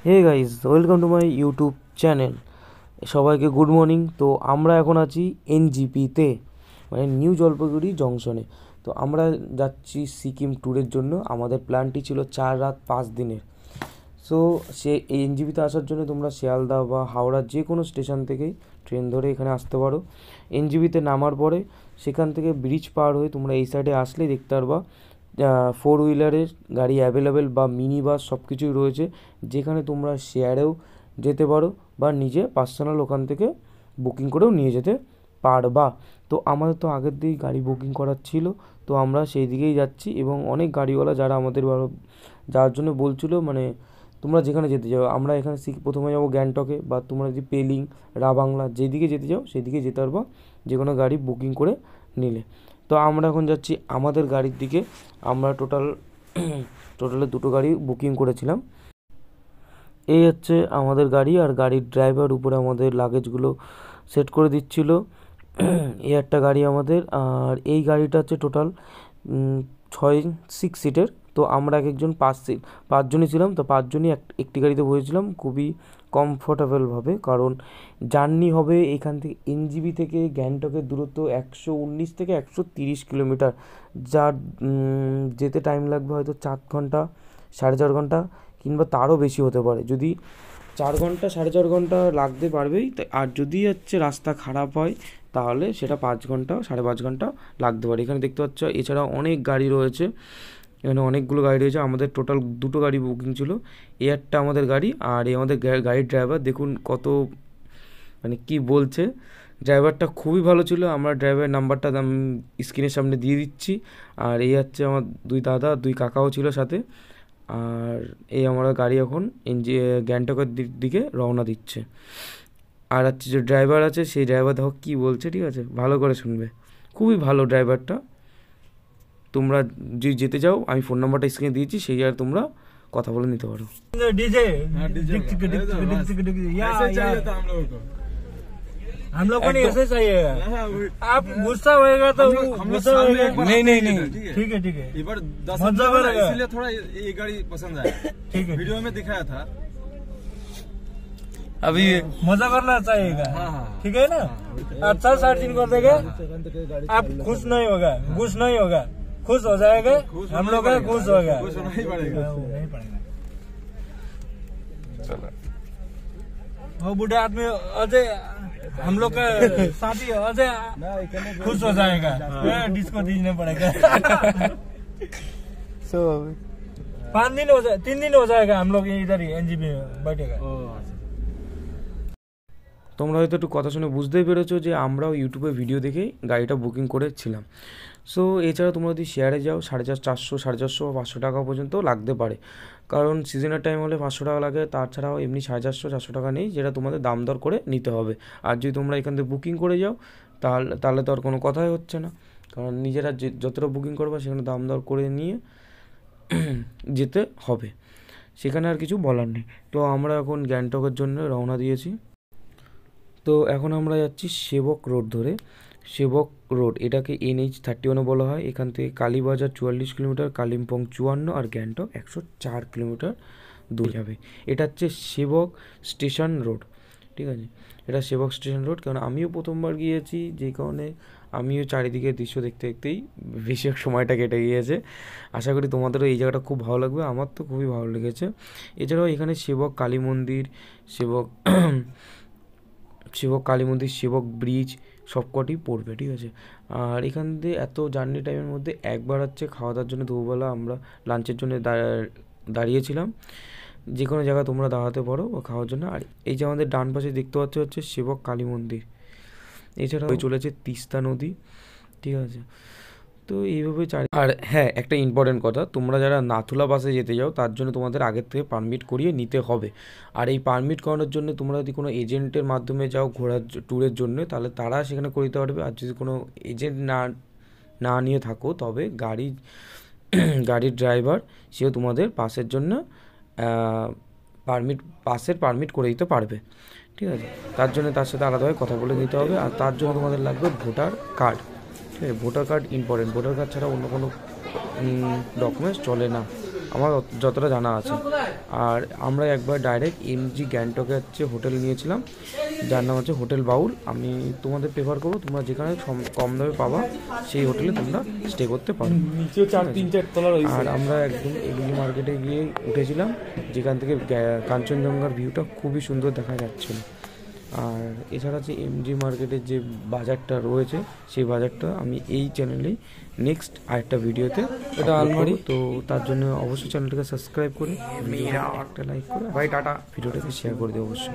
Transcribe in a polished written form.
Hey guys, welcome to my YouTube channel. সবাইকে good morning. তো আমরা এখন আছি এনজিপিতে, মানে নিউ জলপাইগুড়ি জংশনে। তো আমরা যাচ্ছি সিকিম ট্যুরের জন্য। আমাদের প্ল্যানটি ছিল 4 রাত 5 দিনের। সো এই এনজিপিতে আসার জন্য তোমরা শিয়ালদা বা হাওড়া যে কোনো স্টেশন থেকেই ট্রেন ধরে এখানে আসতে পারো। এনজিপিতে নামার পরে সেখান থেকে ব্রিজ পার হয়ে তোমরা এই সাইডে আসলেই দেখতে পারবা 4 হুইলারের গাড়ি অ্যাভেলেবেল বা মিনি বাস সব কিছুই রয়েছে, যেখানে তোমরা শেয়ারেও যেতে পারো বা নিজে পার্সোনাল ওখান থেকে বুকিং করেও নিয়ে যেতে পারবা। তো আমাদের তো আগের দিকেই গাড়ি বুকিং করার ছিল, তো আমরা সেই দিকেই যাচ্ছি। এবং অনেক গাড়িওয়ালা যারা আমাদের যাওয়ার জন্য বলছিল, মানে তোমরা যেখানে যেতে চাও, আমরা এখানে প্রথমে যাবো গ্যাংটকে, বা তোমরা যদি পেলিং, রাবাংলা যেদিকে যেতে চাও সেদিকে যেতে পারবা যে কোনো গাড়ি বুকিং করে নিলে। তো আমরা এখন যাচ্ছি আমাদের গাড়ির দিকে। আমরা টোটালে 2টো গাড়ি বুকিং করেছিলাম। এই হচ্ছে আমাদের গাড়ি, আর গাড়ির ড্রাইভার উপরে আমাদের লাগেজগুলো সেট করে দিচ্ছিল। এই একটা গাড়ি আমাদের, আর এই গাড়িটা হচ্ছে টোটাল 6 সিটের। তো আমরা এক একজন 5জনই ছিলাম। তো 5জনই একটি গাড়িতে বসেছিলাম খুবই কমফোর্টেবলভাবে, কারণ জার্নি হবে এখান থেকে এনজিপি থেকে গ্যাংটকের দূরত্ব 119 থেকে 130 কিলোমিটার, যার যেতে টাইম লাগবে হয়তো 4 ঘন্টা, 4.5 ঘন্টা, কিংবা তারও বেশি হতে পারে। যদি 4 ঘন্টা 4.5 ঘন্টা লাগতে পারবেই, আর যদি হচ্ছে রাস্তা খারাপ হয় তাহলে সেটা 5 ঘন্টা 5.5 ঘন্টা লাগতে পারে। এখানে দেখতে পাচ্ছ এছাড়া অনেক গাড়ি রয়েছে, এখানে অনেকগুলো গাড়ি রয়েছে। আমাদের টোটাল 2টো গাড়ি বুকিং ছিল। এই একটা আমাদের গাড়ি, আর এই আমাদের গাড়ির ড্রাইভার দেখুন কত, মানে কি বলছে, ড্রাইভারটা খুবই ভালো ছিল। আমরা ড্রাইভারের নাম্বারটা আমি স্ক্রিনের সামনে দিয়ে দিচ্ছি। আর এই হচ্ছে আমার 2 দাদা 2 কাকাও ছিল সাথে। আর এই আমরা গাড়ি এখন গ্যাংটকের দিকে রওনা দিচ্ছে। আর হচ্ছে যে ড্রাইভার আছে, সেই ড্রাইভার দেখো কী বলছে, ঠিক আছে, ভালো করে শুনবে। খুবই ভালো ড্রাইভারটা। তোমরা যদি যেতে চাও, আমি ফোন নাম্বারটা স্ক্রিনে দিয়েছি, সেই জায়গায় তোমরা কথা বলে নিতে পারো। हम लोग को नहीं ऐसे चाहिए। आप गुस्सा होएगा तो गुस्सा होएगा। नहीं ठीक है ये बार 10 इसलिए थोड़ा ये गाड़ी पसंद आया। ठीक है, वीडियो में दिखाया था। अभी मजा करना चाहिएगा। ठीक है ना, अच्छा 3.5 कर देगा, आप खुश नहीं होगा, खुश नहीं होगा, खुश हो जाएगा, हम लोग का खुश होगा। नहीं पड़ेगा वो बूढ़े आदमी अजय हम लोग का साथी अजय खुश हो जाएगा। डिस्को दीजने पड़ेगा। 5 दिन हो जाए, 3 दिन हो जाएगा, हम लोग इधर ही एनजीपी में बैठेगा। তোমরা হয়তো একটু কথা শুনে বুঝতেই পেরেছো যে আমরাও ইউটিউবে ভিডিও দেখেই গাড়িটা বুকিং করেছিলাম। সো এছাড়া তোমরা যদি শেয়ারে যাও 450, 450 বা 500 টাকা পর্যন্ত লাগতে পারে, কারণ সিজনের টাইম হলে 500 টাকা লাগে। তাছাড়াও এমনি 450, 400 টাকা নেই, যেটা তোমাদের দাম দর করে নিতে হবে। আর যদি তোমরা এখান থেকে বুকিং করে যাও তাহলে তো আর কোনো কথাই হচ্ছে না, কারণ নিজেরা যতটা বুকিং করবে সেখানে দাম দর করে নিয়ে যেতে হবে, সেখানে আর কিছু বলার নেই। তো আমরা এখন গ্যাংটকের জন্য রওনা দিয়েছি। তো এখন আমরা যাচ্ছি সেবক রোড ধরে। সেবক রোড, এটাকে NH31 বলা হয়। এখান থেকে কালীবাজার 44 কিলোমিটার, কালিম্পং 54, আর গ্যাংটক 104 কিলোমিটার দূর যাবে। এটা হচ্ছে সেবক স্টেশন রোড, ঠিক আছে। এটা সেবক স্টেশন রোড, কারণ আমিও প্রথমবার গিয়েছি, যে কারণে আমিও চারিদিকে দৃশ্য দেখতে দেখতেই বেশি সময়টা কেটে গিয়েছে। আশা করি তোমাদেরও এই জায়গাটা খুব ভালো লাগবে, আমার তো খুবই ভালো লেগেছে। এছাড়াও এখানে সেবক কালী মন্দির, সেবক কালী মন্দির, সেবক ব্রিজ সবকটি পড়বে, ঠিক আছে। আর এখান দিয়ে এত জার্নি টাইমের মধ্যে একবার হচ্ছে খাওয়া দাওয়ার জন্য দুপুরবেলা আমরা লাঞ্চের জন্য দাঁড়িয়েছিলাম। যে কোনো জায়গায় তোমরা দাঁড়াতে পারো খাওয়ার জন্য। আর এই যে আমাদের ডান পাশে দেখতে পাচ্ছ হচ্ছে সেবক কালী মন্দির। এছাড়াও চলেছে তিস্তা নদী, ঠিক আছে। তো এইভাবে আর হ্যাঁ, একটা ইম্পর্টেন্ট কথা, তোমরা যারা নাথুলা বাসে যেতে যাও তার জন্য তোমাদের আগের থেকে পারমিট করিয়ে নিতে হবে। আর এই পারমিট করানোর জন্য তোমরা যদি কোনো এজেন্টের মাধ্যমে যাও ঘোরার ট্যুরের জন্য, তাহলে তারা সেখানে করে দিতে পারবে। আর যদি কোনো এজেন্ট না নিয়ে থাকো, তবে গাড়ির ড্রাইভার সেও তোমাদের পাসের জন্য পারমিট করে দিতে পারবে, ঠিক আছে। তার জন্য তার সাথে আলাদাভাবে কথা বলে নিতে হবে। আর তার জন্য তোমাদের লাগবে ভোটার কার্ড, ঠিক আছে। Voter card important, voter card ছাড়া অন্য কোনো ডকুমেন্টস চলে না। আমার যতটা জানা আছে। আর আমরা একবার ডাইরেক্ট এমজি গ্যাংটকে হচ্ছে হোটেল নিয়েছিলাম, যার নাম হচ্ছে হোটেল বাউল। আমি তোমাদের প্রেফার করবো তোমরা যেখানে কম দামে পাবা সেই হোটেলে তোমরা স্টে করতে পারো। আর আমরা একদম এমজি মার্কেটে গিয়ে উঠেছিলাম, যেখান থেকে কাঞ্চনজঙ্ঘার ভিউটা খুবই সুন্দর দেখা যাচ্ছিল। আর এছাড়া যে এমজি মার্কেটের যে বাজারটা রয়েছে সেই বাজারটা আমি এই চ্যানেলেই নেক্সট আরেকটা ভিডিওতে এটা আলমারি, তো তার জন্য অবশ্যই চ্যানেলটাকে সাবস্ক্রাইব করে একটা লাইক করে ভাই টাটা ভিডিওটাকে শেয়ার করে দিও অবশ্যই।